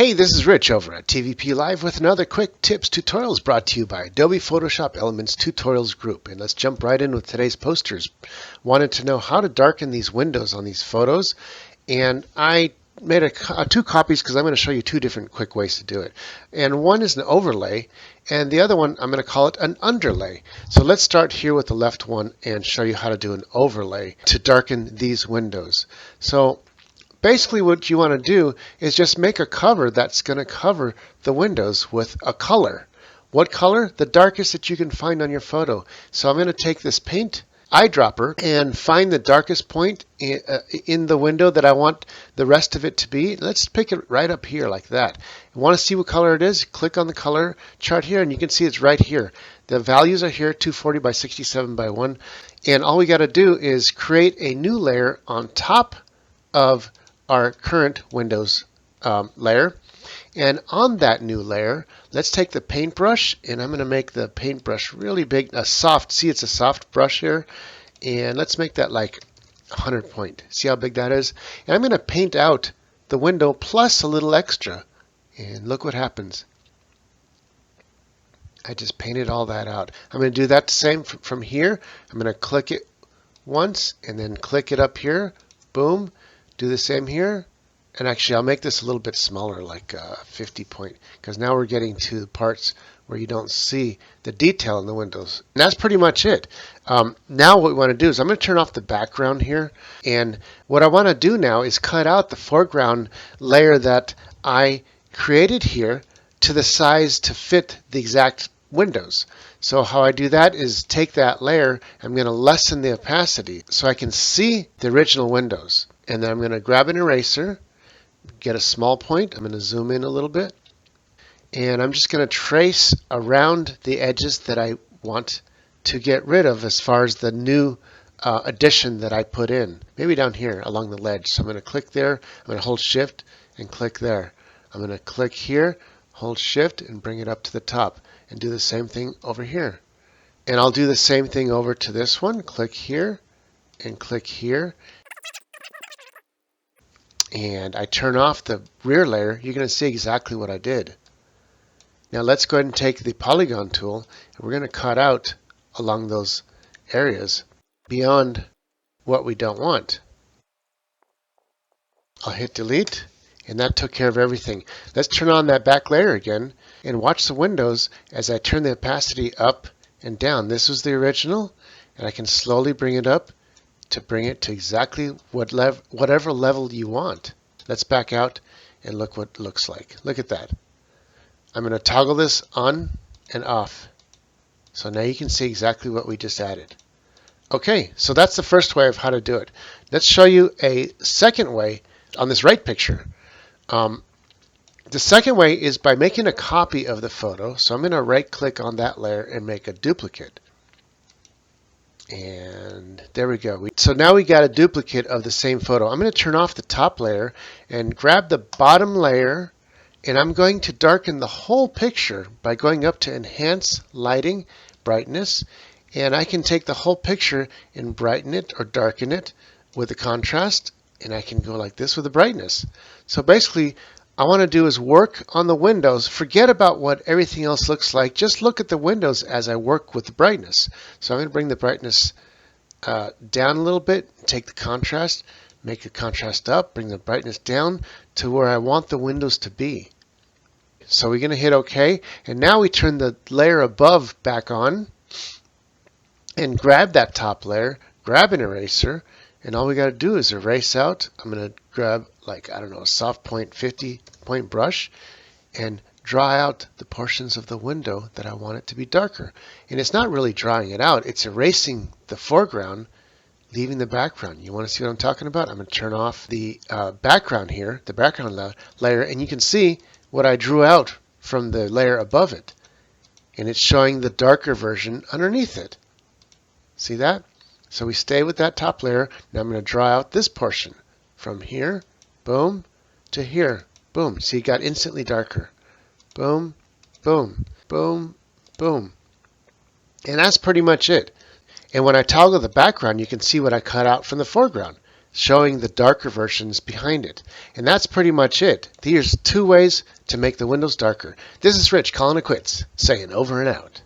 Hey, this is Rich over at TVP Live with another quick tips tutorials brought to you by Adobe Photoshop Elements Tutorials Group. And let's jump right in with today's posters. Wanted to know how to darken these windows on these photos, and I made two copies because I'm going to show you two different quick ways to do it. And one is an overlay, and the other one I'm going to call it an underlay. So let's start here with the left one and show you how to do an overlay to darken these windows. So basically what you want to do is just make a cover that's going to cover the windows with a color. What color? The darkest that you can find on your photo. So I'm going to take this paint eyedropper and find the darkest point in the window that I want the rest of it to be. Let's pick it right up here like that. You want to see what color it is? Click on the color chart here and you can see it's right here. The values are here, 240 by 67 by 1. And all we got to do is create a new layer on top of our current Windows layer. And on that new layer, let's take the paintbrush, and I'm going to make the paintbrush really big, a soft, see it's a soft brush here, and let's make that like 100 point. See how big that is? And I'm going to paint out the window plus a little extra, and look what happens. I just painted all that out. I'm going to do that the same from here. I'm going to click it once, and then click it up here, boom, do the same here. And actually, I'll make this a little bit smaller, like 50 point, because now we're getting to the parts where you don't see the detail in the windows. And that's pretty much it. Now what we want to do is I'm going to turn off the background here. And what I want to do now is cut out the foreground layer that I created here to the size to fit the exact windows. So how I do that is take that layer, I'm going to lessen the opacity so I can see the original windows. And then I'm going to grab an eraser, get a small point. I'm going to zoom in a little bit. And I'm just going to trace around the edges that I want to get rid of as far as the new addition that I put in. Maybe down here along the ledge. So I'm going to click there. I'm going to hold Shift and click there. I'm going to click here, hold Shift and bring it up to the top. And do the same thing over here. And I'll do the same thing over to this one. Click here and click here. And I turn off the rear layer, you're going to see exactly what I did. Now let's go ahead and take the polygon tool, and we're going to cut out along those areas beyond what we don't want. I'll hit delete, and that took care of everything. Let's turn on that back layer again, and watch the windows as I turn the opacity up and down. This was the original, and I can slowly bring it up to bring it to exactly whatever level you want. Let's back out and look what it looks like. Look at that. I'm going to toggle this on and off. So now you can see exactly what we just added. Okay, so that's the first way of how to do it. Let's show you a second way on this right picture. The second way is by making a copy of the photo. So I'm going to right click on that layer and make a duplicate. And there we go. So now we got a duplicate of the same photo. I'm going to turn off the top layer and grab the bottom layer, and I'm going to darken the whole picture by going up to Enhance, Lighting, Brightness, and I can take the whole picture and brighten it or darken it with the contrast, and I can go like this with the brightness. So basically, I want to do is work on the windows. Forget about what everything else looks like. Just look at the windows as I work with the brightness. So I'm going to bring the brightness down a little bit, take the contrast, make the contrast up, bring the brightness down to where I want the windows to be. So we're going to hit OK, and now we turn the layer above back on and grab that top layer, grab an eraser, and all we got to do is erase out. I'm going to grab, like, I don't know, a soft point 50 point brush and draw out the portions of the window that I want it to be darker. And it's not really drawing it out, it's erasing the foreground, leaving the background. You want to see what I'm talking about? I'm going to turn off the background here, the background layer, and you can see what I drew out from the layer above it. And it's showing the darker version underneath it. See that? So we stay with that top layer. Now I'm going to draw out this portion from here, boom, to here, boom. See, it got instantly darker. Boom, boom, boom, boom. And that's pretty much it. And when I toggle the background, you can see what I cut out from the foreground. showing the darker versions behind it. And that's pretty much it. Here's 2 ways to make the windows darker. This is Rich calling it quits, saying over and out.